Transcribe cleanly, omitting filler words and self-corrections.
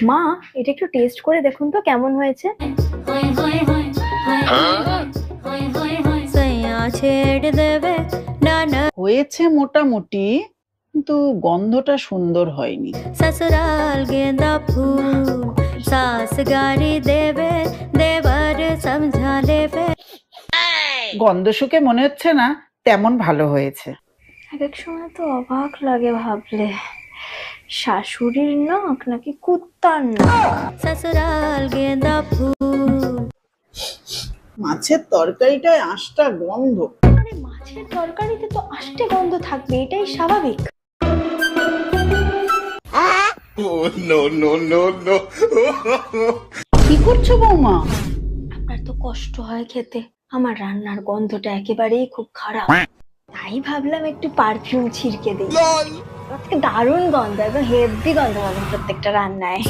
মা, এটা একটু টেস্ট করে দেখুন তো কেমন হয়েছে। হয়েছে মোটামুটি, কিন্তু গন্ধটা সুন্দর হয়নি। ससुराल गेंदा फूल सास गारी देवे देवर समझा लेवे। গন্ধ শুকে মনে হচ্ছে না তেমন ভালো হয়েছে। এক এক সময় তো অবাক লাগে ভাবলে, শাশুড়ির নাক নাকি কুত্তার নাক। ससुराल गेंदा फूल। মাছের তরকারিটায় আঁশটা গন্ধ। আরে মাছের তরকারিতে তো আষ্টে গন্ধ থাকবে, এটাই স্বাভাবিক। কি করছো বৌমা? আপনার তো কষ্ট হয় খেতে, আমার রান্নার গন্ধটা একেবারেই খুব খারাপ, তাই ভাবলাম একটু পারফিউম ছিড়কে দিই। আজকে দারুণ গন্ধ, একদম হেভি গন্ধ পাবেন প্রত্যেকটা রান্নায়।